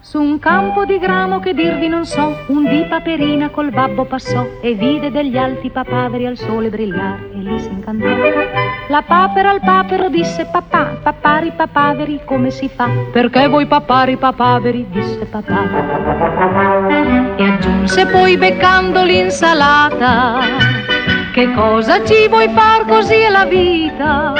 Su un campo di grano che dirvi non so, un dì Paperina col babbo passò e vide degli alti papaveri al sole brillare e lì si incantò. La papera al papero disse: papà, papari papaveri come si fa? Perché voi papari papaveri? Disse papà. E aggiunse poi beccando l'insalata: che cosa ci vuoi far, così è la vita.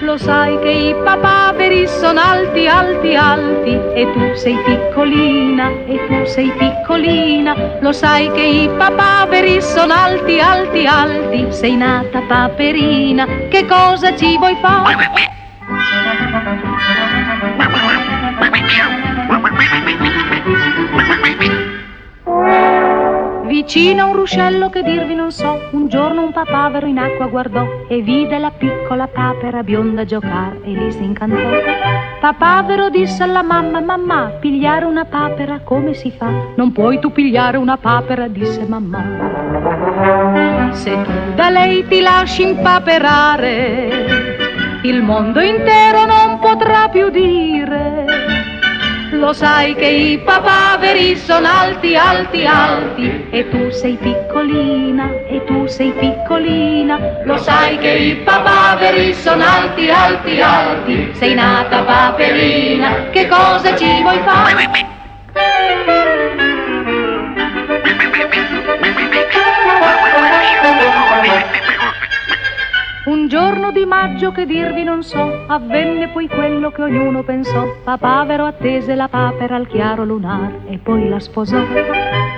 Lo sai che i papaveri sono alti, alti, alti, e tu sei piccolina, e tu sei piccolina. Lo sai che i papaveri sono alti, alti, alti, sei nata Paperina, che cosa ci vuoi fare? Vicino a un ruscello che dirvi non so, un giorno un papavero in acqua guardò e vide la piccola papera bionda giocare e lì si incantò. Papavero disse alla mamma: mamma, pigliare una papera come si fa? Non puoi tu pigliare una papera, disse mamma. Se tu da lei ti lasci impaperare, il mondo intero non potrà più dire. Lo sai che i papaveri sono alti, alti, alti, e tu sei piccolina, e tu sei piccolina. Lo sai che i papaveri sono alti, alti, alti, sei nata Paperina, che cosa ci vuoi fare? Un giorno di maggio che dirvi non so, avvenne poi quello che ognuno pensò. Papavero attese la papera al chiaro lunar e poi la sposò.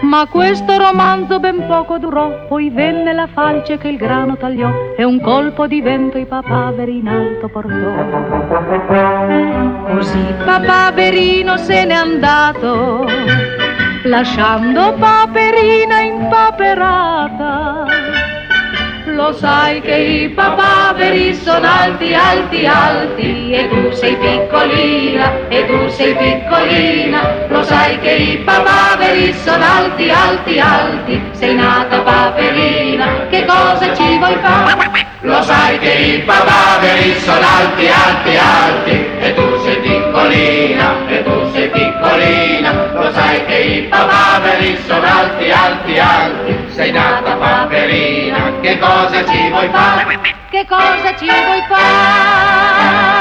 Ma questo romanzo ben poco durò, poi venne la falce che il grano tagliò e un colpo di vento i papaveri in alto portò. Così Papaverino se n'è andato, lasciando Paperina impaperata. Lo sai che i papaveri sono alti, alti, alti, e tu sei piccolina, e tu sei piccolina. Lo sai che i papaveri sono alti, alti, alti, sei nata Paperina, che cosa ci vuoi fare? Lo sai che i papaveri sono alti, alti, alti, e tu sei piccolina, e tu sei piccolina. Lo sai che i papaveri sono alti, alti, alti, sei nata Paperina, che cosa ci vuoi fare? Che cosa ci vuoi fare?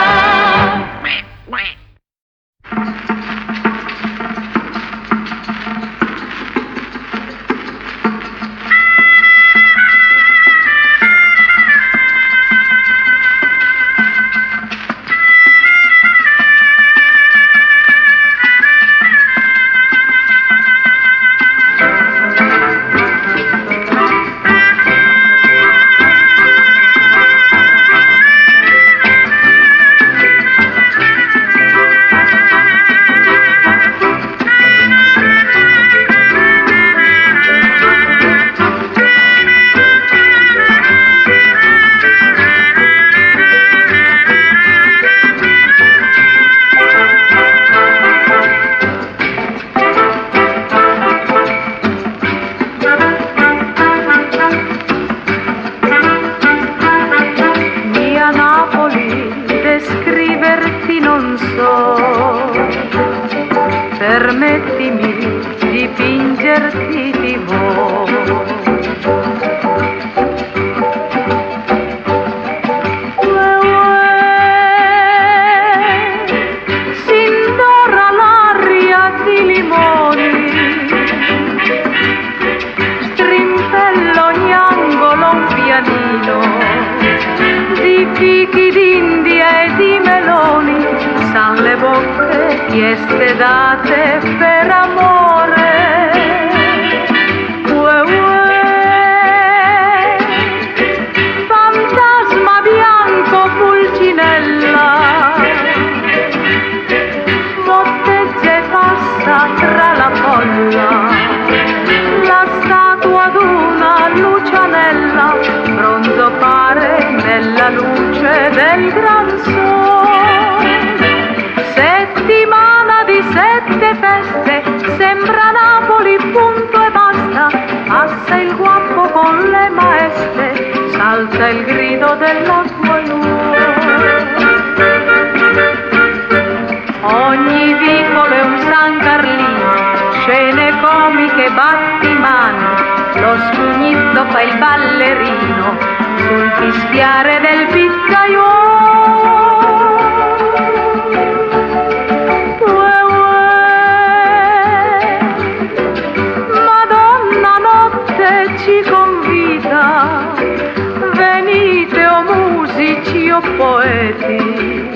Permettimi di fingerti vivo. S'indora l'aria di limoni, strimpella ogni angolo un pianino di fichi d'India e di meloni. San le bocche chieste date per amore. Ue, ue. Fantasma bianco pulcinella, motteggia e passa tra la folla, la statua d'una lucianella, bronzo pare nella luce del gran sole. Settimana di 7 feste, sembra Napoli punto e basta. Passa il guappo con le maestre, salta il grido della che batti mani, lo spugnizzo fa il ballerino sul fischiare del pizzaiolo. Madonna notte ci convida, venite o musici o poeti,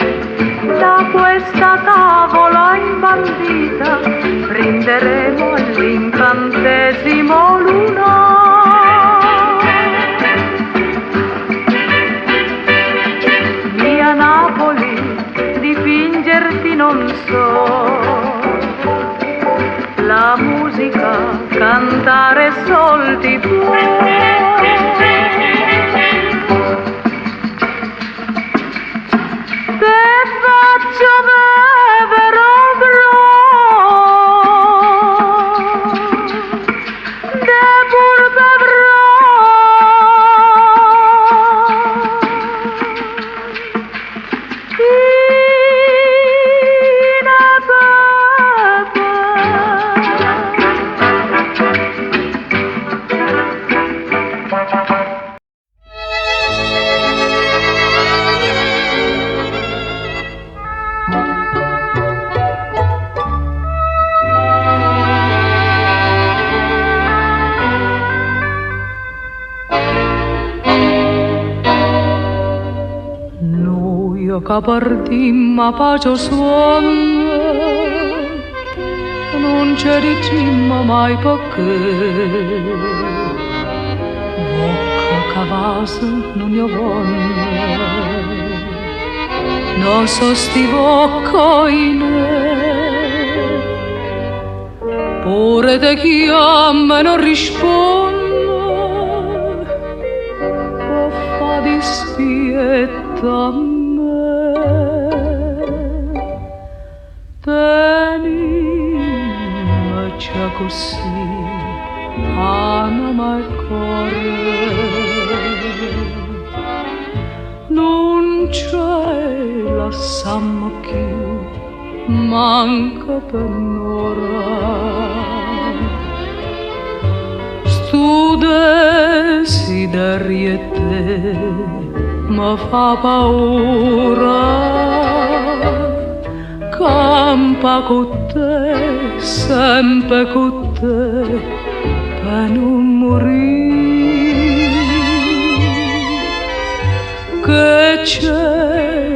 da questa tavola imbandita brinderemo all'incantesimo lunare. Mia Napoli, dipingerti non so, la musica cantare sol ti può. Te faccio bevere de pur bevrò, che partimmo a pace suono, non ci dicimmo mai perché. Bocca che vasa non ne vanno, non so sti bocca in pure te chiama e non rispondo, può fa dispietta. Tenimmoci così, anima e cuore, non c'è la samma più, manca per un'ora. Stu desiderio te mi fa paura. Campa con te, sempre con te, per non morire. Che c'è,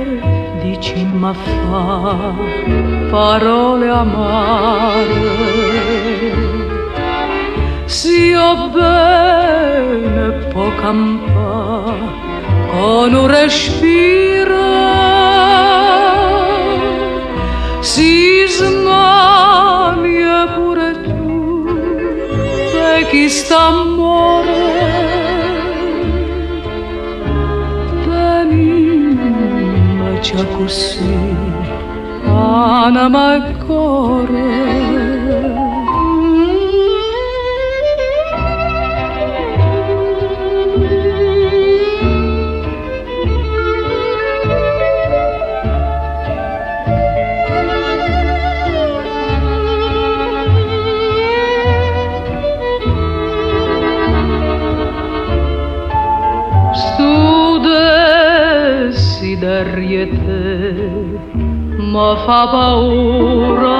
dici ma fa parole amare. Si io bene può campare con un respiro. Si smania pure tu per chi sta amore. Tenimmoci così, anima e cuore. Desiderio mi fa paura,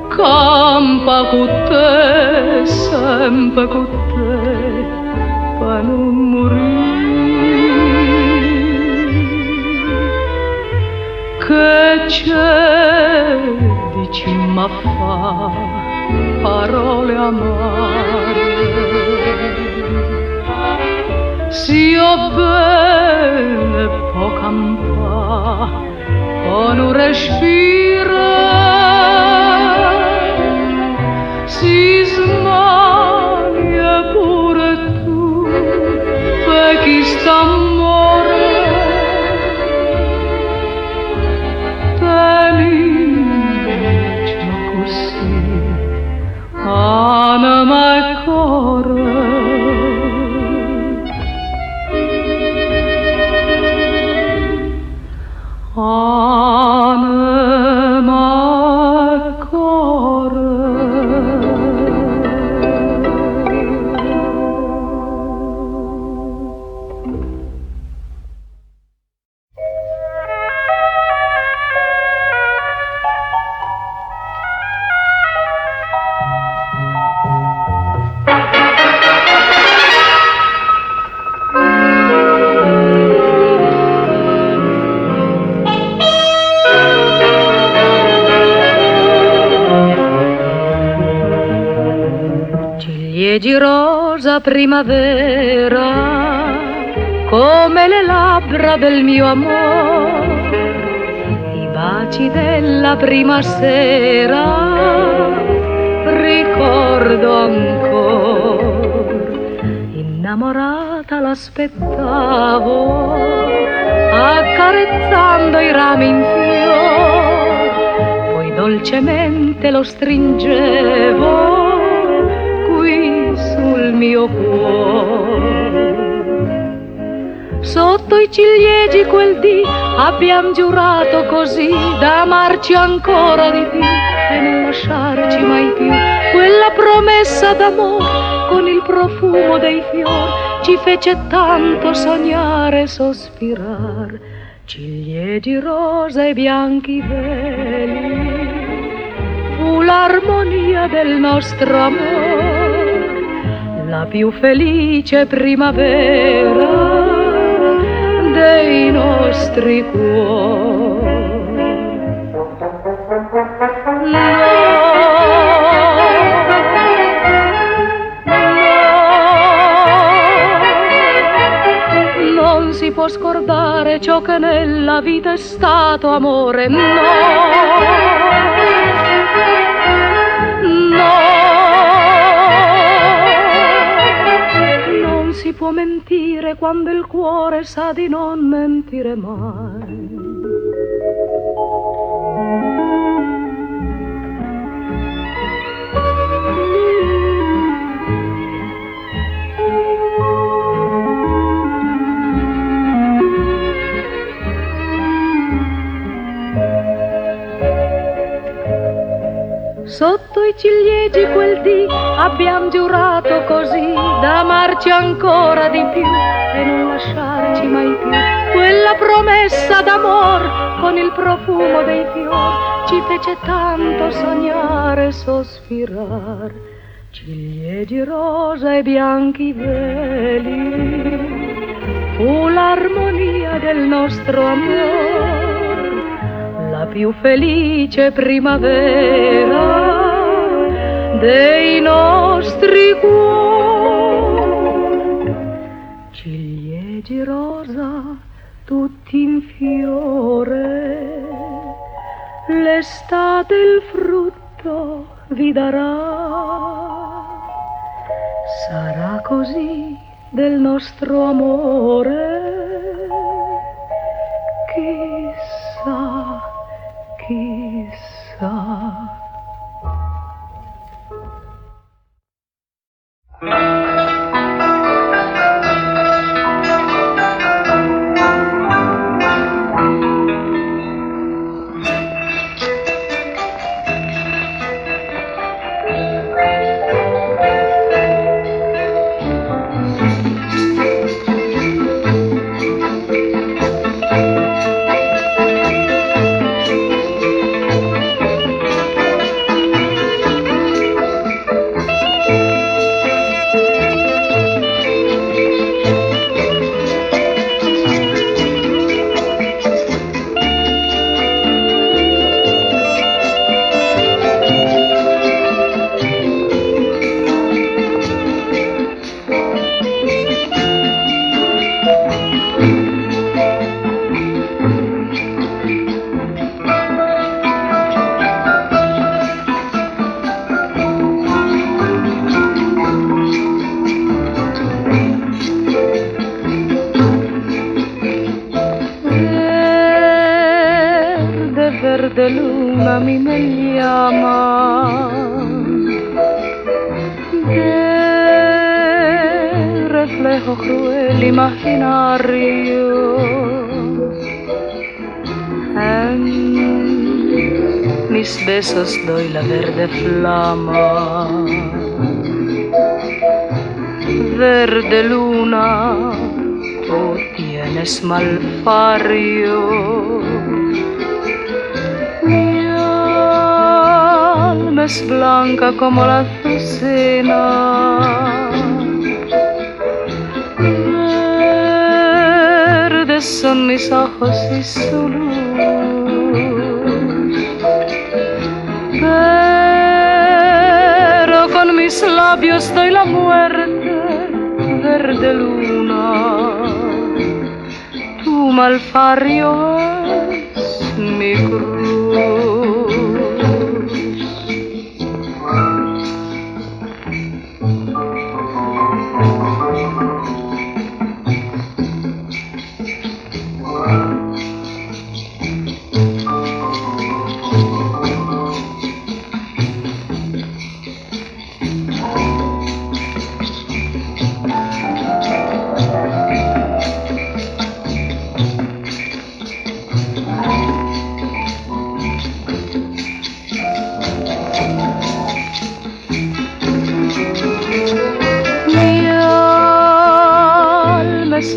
campa con te, sempre con te, per non morire. Che c'è, dici ma fa parole amare. Si io bene può campare con un respiro. Si smania pure tu per chi sta amore. Tenimmoci così, anima e cuore. Anima Ciliegi rosa primavera, come le labbra del mio amore, i baci della prima sera, ricordo ancora. Innamorata l'aspettavo, accarezzando i rami in fior, poi dolcemente lo stringevo qui sul mio cuore. Sotto i ciliegi quel dì abbiam giurato così da amarci ancora di più e non lasciarci mai più. Quella promessa d'amore con il profumo dei fiori ci fece tanto sognare e sospirar. Ciliegi rosa e bianchi veli, fu l'armonia del nostro amore, la più felice primavera dei nostri cuori. Non si può scordare ciò che nella vita è stato amore, no, no. Non si può mentire quando il cuore sa di non mentire mai. Sotto i ciliegi quel dì abbiam giurato così da amarci ancora di più e non lasciarci mai più. Quella promessa d'amor con il profumo dei fiori ci fece tanto sognare e sospirar. Ciliegi rosa e bianchi veli, fu l'armonia del nostro amore, la più felice primavera dei nostri cuori. Ciliegi rosa tutti in fiore, l'estate il frutto vi darà. Sarà così del nostro amore, chissà, chissà. Verde luna mi me llama, de reflejo cruel imaginario, en mis besos doy la verde flama. Verde luna, tú tienes malfario, es blanca como la azucena, verdes son mis ojos y su luz, pero con mis labios labios doy la muerte, verde luna. Tu malfario es mi cruz.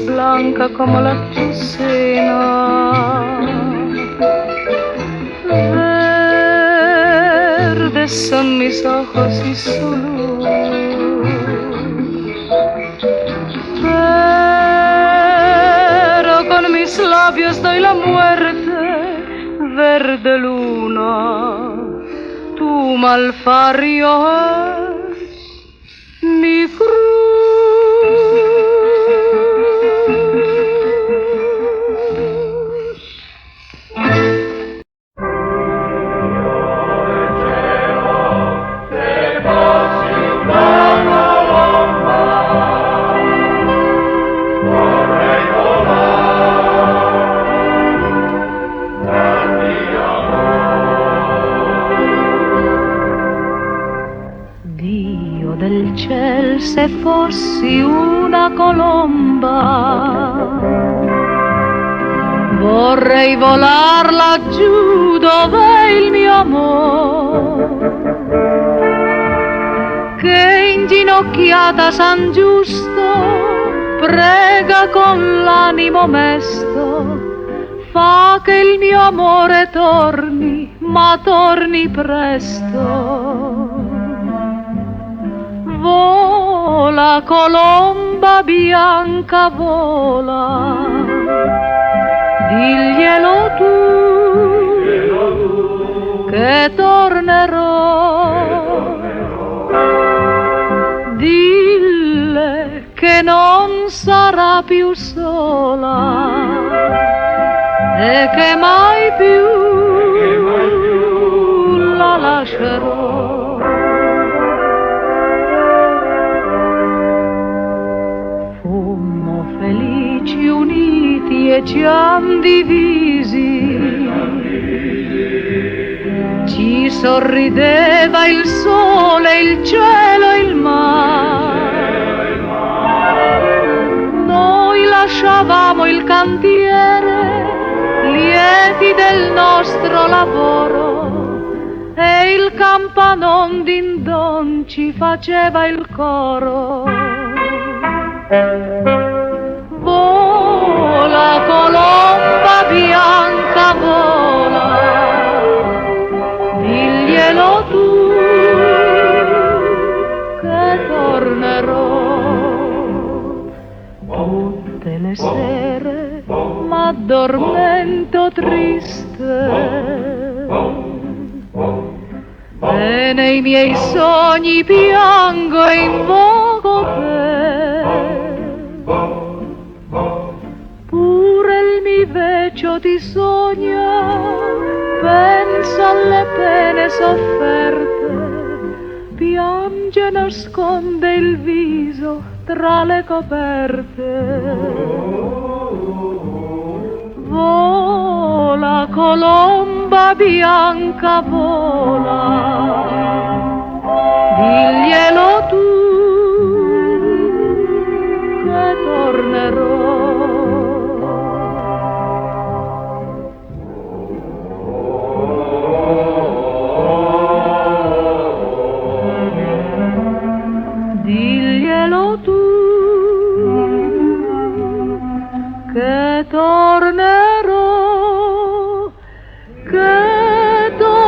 Blanca como la azucena, verdes son mis ojos y su luz, pero con mis labios doy la muerte, verde luna, tu malfario es mi cruz. Se fossi una colomba, vorrei volar laggiù dove è il mio amor, che inginocchiata San Giusto prega con l'animo mesto, fa che il mio amore torni, ma torni presto. Vola colomba bianca, vola, diglielo tu, che tornerò. Dille che non sarà più sola e che mai più la lascerò. Felici uniti e ci han divisi, ci sorrideva il sole, il cielo e il mare, noi lasciavamo il cantiere, lieti del nostro lavoro, e il campanon din don ci faceva il coro. Vola colomba bianca, vola, diglielo tu, che tornerò. Tutte le sere m'addormento triste e nei miei sogni piango e invoco te. Pure il mi vecchio ti sogna, pensa alle pene sofferte, piange, nasconde il viso tra le coperte. Vola colomba bianca, vola, diglielo tu, che tornerò. Diglielo tu, che tornerò, che tornerò.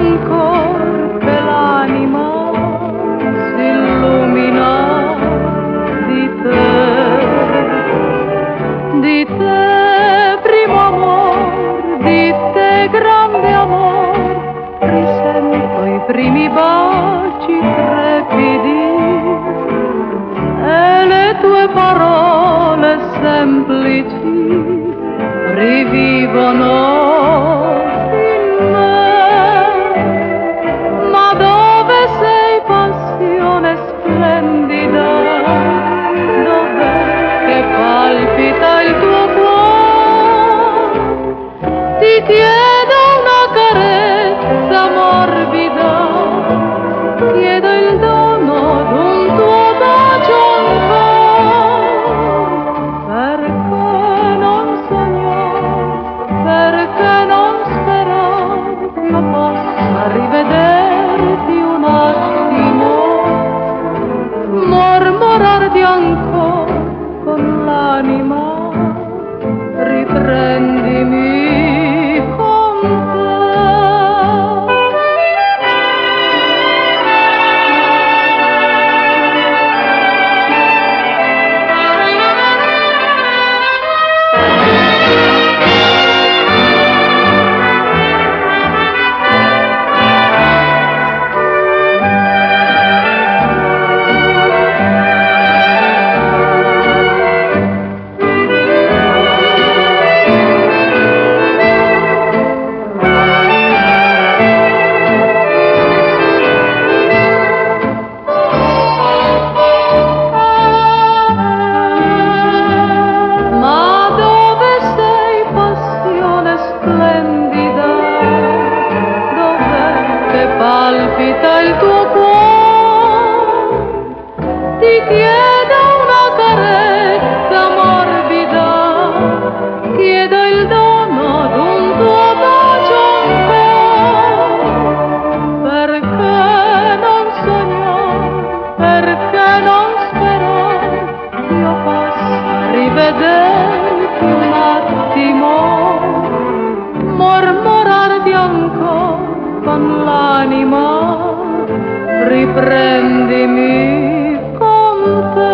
ancor che l'anima si illumina di te primo amor, di te grande amor, risento i primi baci trepidi e le tue parole semplici rivivono in me. Ma dove sei, passione splendida? Dov'è che palpita il tuo cuore? Ti chiedo una carezza morbida, chiedo il dono d'un tuo bacio ancora, perché non sognare, perché non sperare che io possa rivederti un attimo, mormorarti ancora con l'anima, riprendimi con te. Riprendimi con te.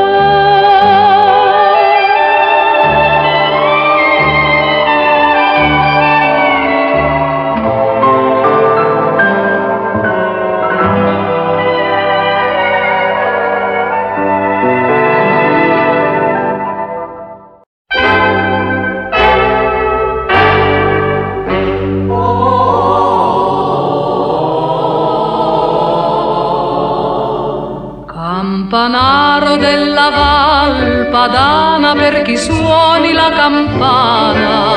Campanaro della Val Padana, per chi suoni la campana,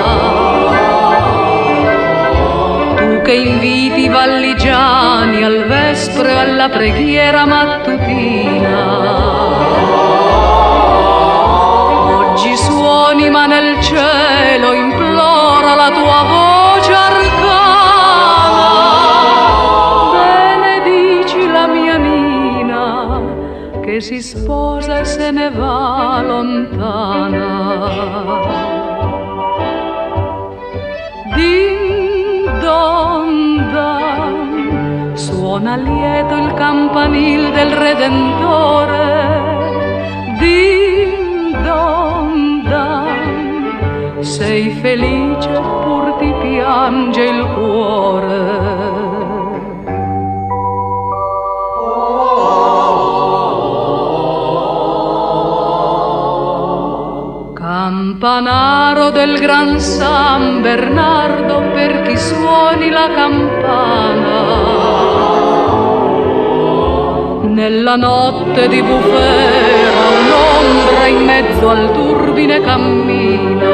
tu che inviti i valligiani al vespro e alla preghiera mattutina, oggi suoni ma nel cielo implora la tua voce arcana, benedici la mia Nina che si sposa e se ne va lontana. Din don dan, suona lieto il campanil del Redentore. Din don dan, sei felice pur ti piange il cuore. Campanaro del Gran San Bernardo, per chi suoni la campana, nella notte di bufera un'ombra in mezzo al turbine cammina,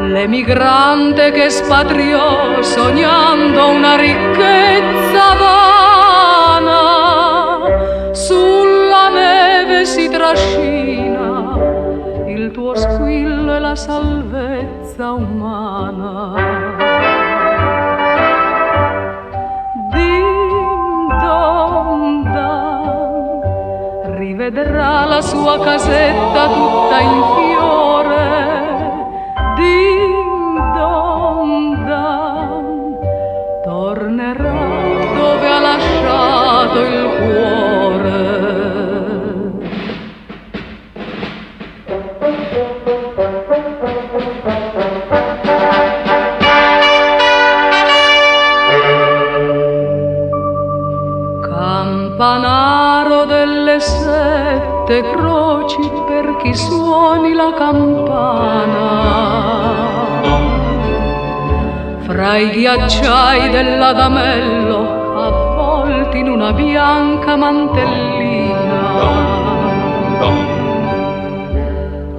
l'emigrante che spatriò sognando una ricchezza vana, sulla neve si trascina il tuo squillo e la salvezza umana. Din don dan, rivedrà la sua casetta tutta in fiore. Din don dan, che suoni la campana fra i ghiacciai dell'Adamello avvolti in una bianca mantellina.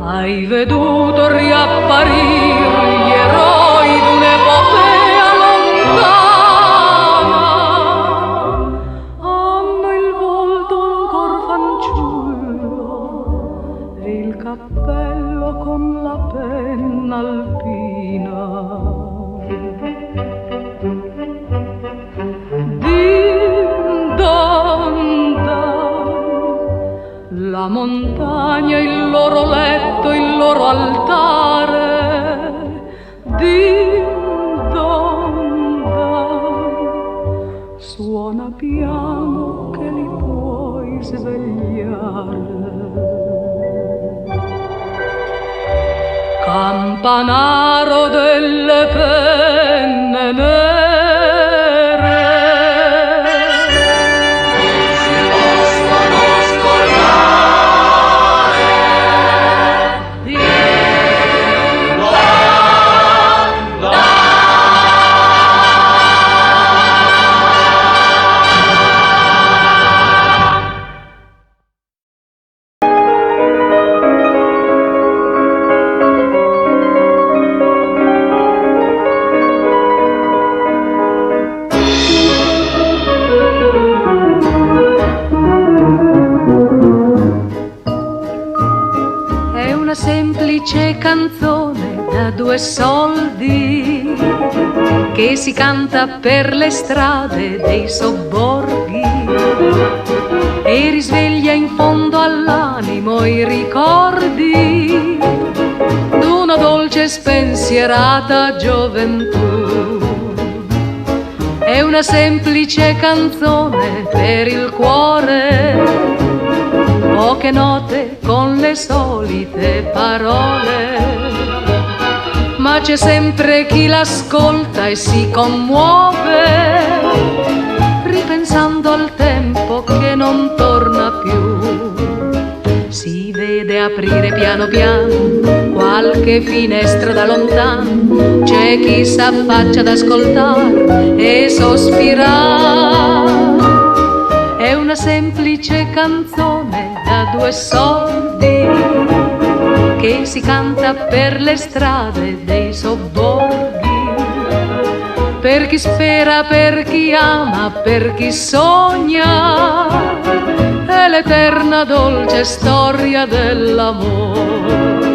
Hai veduto riapparire gli eroi d'un'epopea lontana, hanno il volto ancor fanciullo e il cappello con la penna alpina. Din don dan, la montagna, il loro letto, il loro altare. Din don dan, suona piano che li puoi svegliare. Campanaro delle penne nere, canzone da 2 soldi che si canta per le strade dei sobborghi e risveglia in fondo all'animo i ricordi d'una dolce spensierata gioventù. È una semplice canzone per il cuore, poche note con le solite parole, ma c'è sempre chi l'ascolta e si commuove, ripensando al tempo che non torna più. Si vede aprire piano piano qualche finestra da lontano, c'è chi s'affaccia ad ascoltare e sospirare. È una semplice canzone da 2 soldi che si canta per le strade dei sobborghi, per chi spera, per chi ama, per chi sogna, è l'eterna dolce storia dell'amore.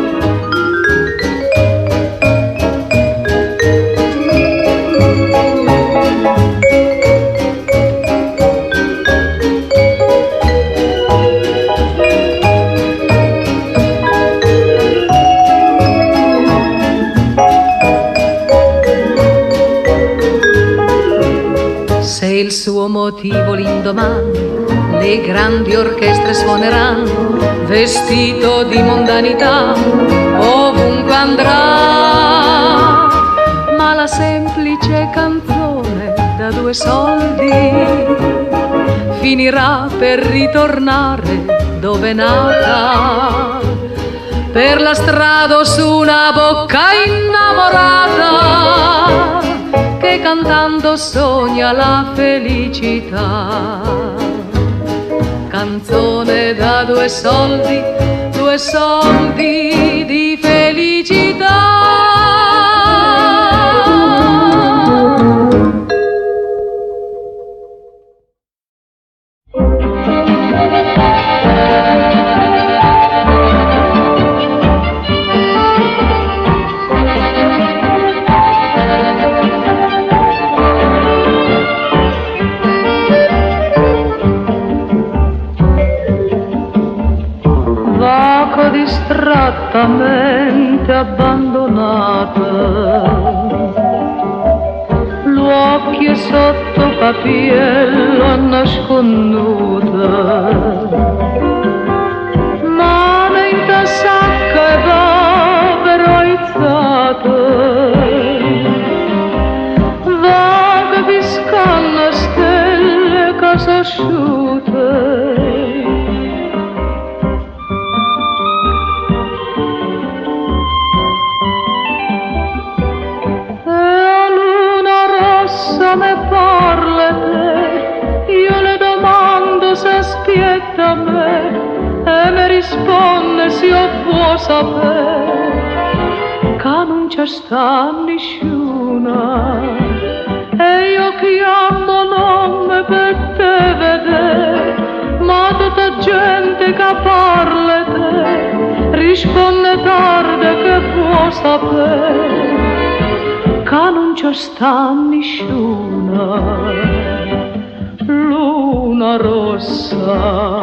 Il suo motivo l'indomani le grandi orchestre suoneranno, vestito di mondanità ovunque andrà, ma la semplice canzone da 2 soldi finirà per ritornare dove è nata, per la strada o su una bocca innamorata che cantando sogna la felicità. Canzone da 2 soldi, 2 soldi di felicità. Distrattamente abbandonata, l'occhio sotto capiello nasconduta, mano in tasacca e povero aizzate, vaga viscanna stelle case asciute. sapere che non c'è sta nessuna e io chiamo nome per te vedere, ma tutta gente che parla te risponde tardi che può sapere che non c'è sta nessuna. Luna rossa,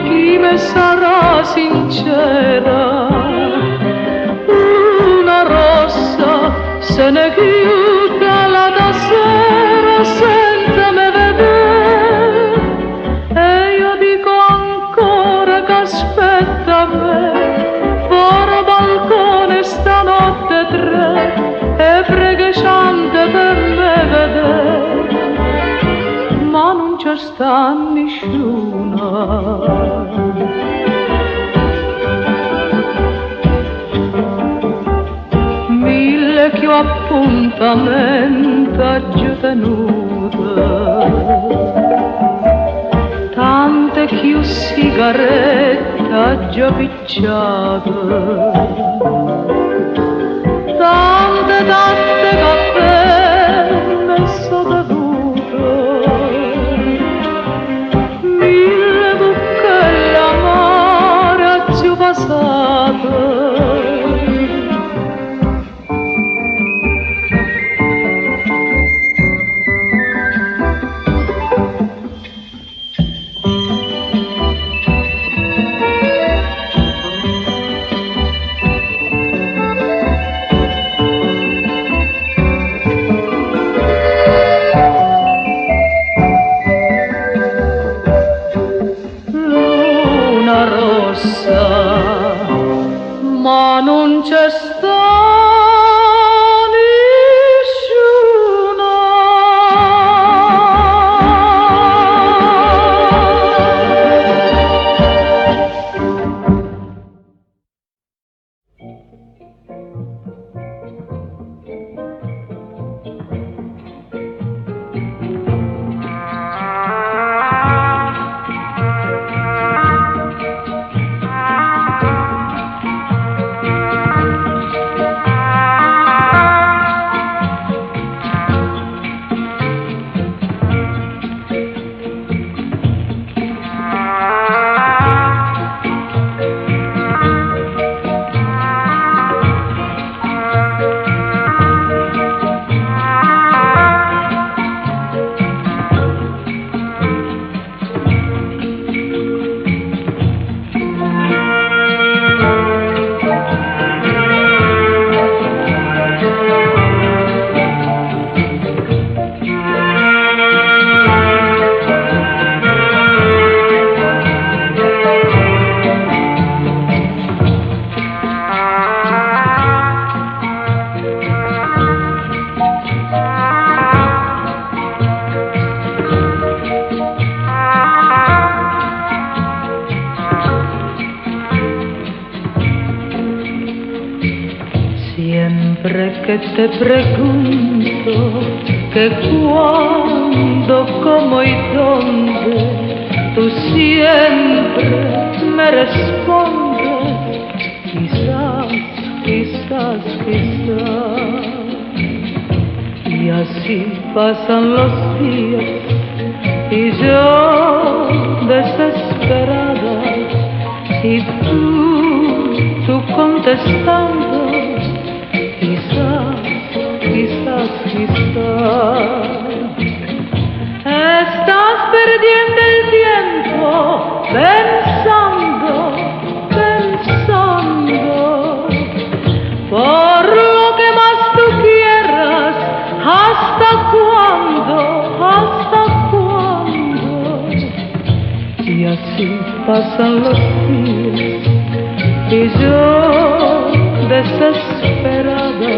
chi me sarà sincera? Luna rossa, se ne chiude la da sera senza me vedere. E io dico ancora che aspetta me, fuori balcone stanotte 3, e freghesciante per me vedere. Ma non c'è sta nessuna. Mille che ho appuntamento giù tenuta, tante che ho sigaretta già picciata, tante caffè messo bevuto, ma non c'è sta que te pregunto que cuándo, cómo y dónde, tú siempre me respondes, quizás, quizás, quizás. Y así pasan los días y yo desesperada y tú contestando. Quizás, quizás, quizás. Estás perdiendo el tiempo pensando, pensando. Por lo que más tú quieras, ¿hasta cuándo? ¿Hasta cuándo? Y así pasan los días y yo desesperada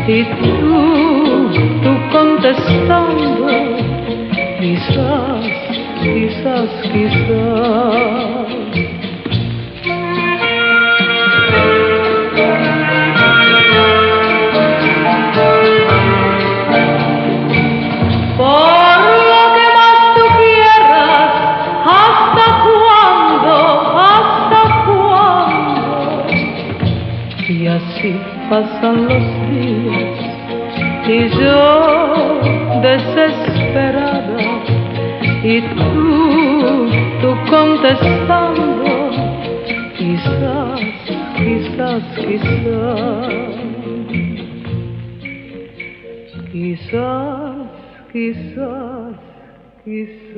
y tú contestando, quizás, quizás, quizás. Por lo que más tú quieras, ¿hasta cuándo? ¿Hasta cuándo? Y así pasan los días y yo desesperada y tú contestando, quizás, quizás, quizás, quizás, quizás, quizás.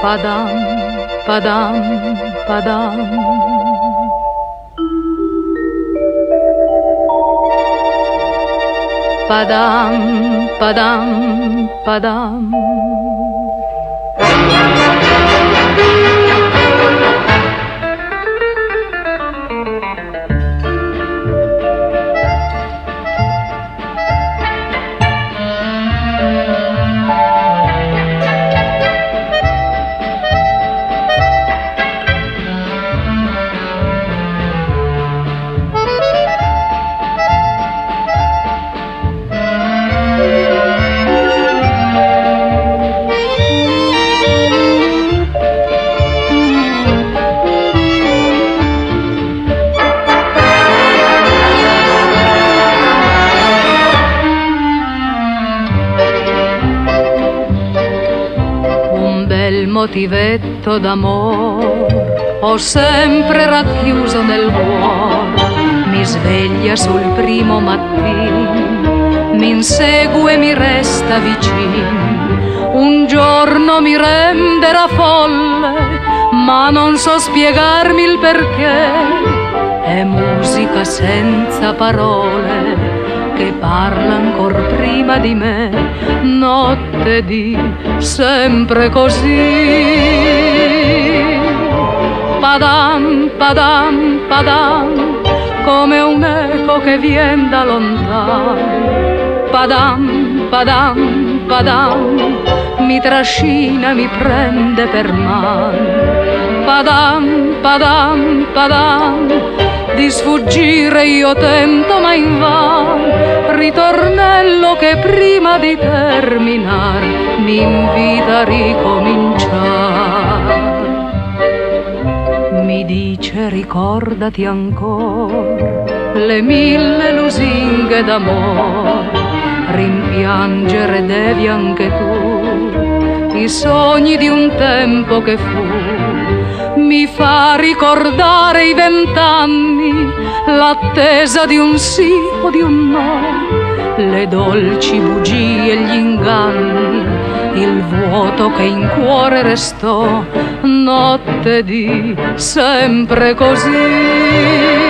Padam, padam, padam. Padam, padam, padam. Motivetto d'amore ho sempre racchiuso nel cuore, mi sveglia sul primo mattino, mi insegue e mi resta vicino. Un giorno mi renderà folle, ma non so spiegarmi il perché. È musica senza parole che parla ancor prima di me, notte di sempre così. Padam, padam, padam, come un eco che vien da lontano. Padam, padam, padam, mi trascina, mi prende per mano. Padam, padam, padam, di sfuggire io tento ma invan, ritornello che prima di terminar mi invita a ricominciare. Mi dice ricordati ancora le 1000 lusinghe d'amore, rimpiangere devi anche tu i sogni di un tempo che fu. Mi fa ricordare i 20 anni, l'attesa di un sì o di un no, le dolci bugie e gli inganni, il vuoto che in cuore restò, notte di sempre così.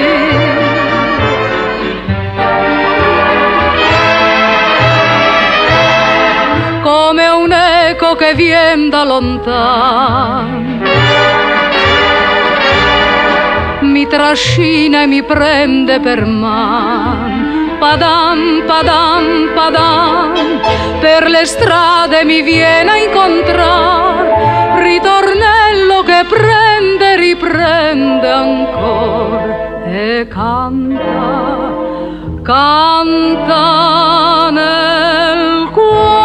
Come un eco che vien da lontano, mi trascina e mi prende per man. Padam, padam, padam, per le strade mi viene a incontrar, ritornello che prende, riprende ancora e canta, canta nel cuore.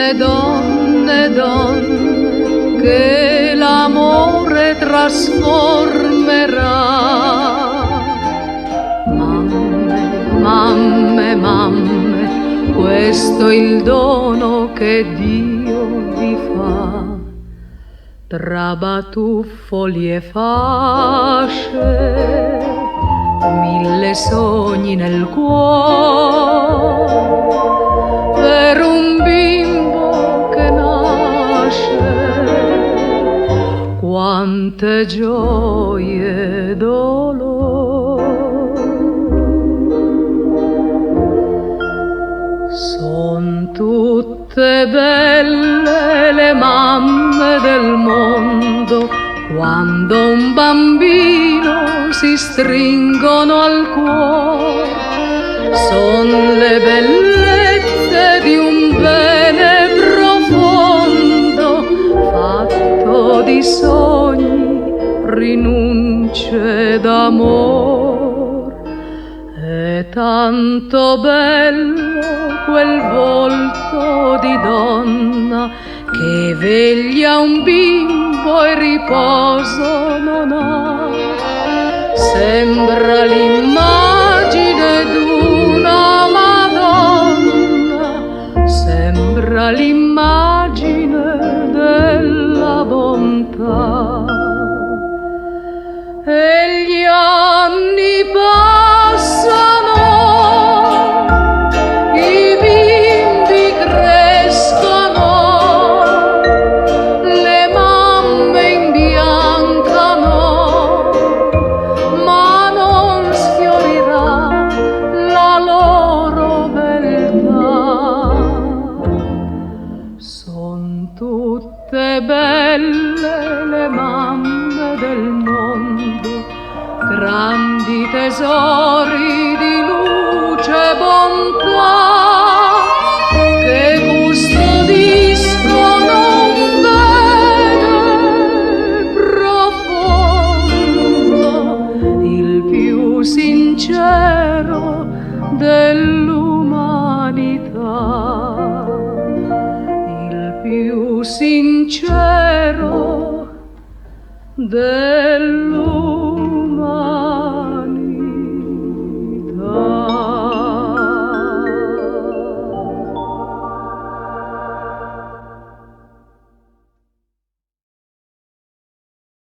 Donne, donne, che l'amore trasformerà. Mamme, mamme, mamme, questo è il dono che Dio vi fa. Tra batuffoli e fasce, 1000 sogni nel cuore, per un bimbo che nasce, quante gioie e dolori. Son tutte belle le mamme del mondo quando un bambino si stringono al cuore. Son le bellezze di un bene profondo fatto di sogni, rinunce d'amor. È tanto bello quel volto di donna che veglia un bimbo e riposo non ha. Sembra l'immagine d'una Madonna, sembra l'immagine della bontà. E gli anni passano, i bimbi crescono, le mamme imbiancano, ma non sfiorirà la loro beltà. Son tutte belle le mamme del mondo, grandi tesori di luce e bontà, che custodiscono un bene profondo, il più sincero dell'umanità, il più sincero dell'umanità.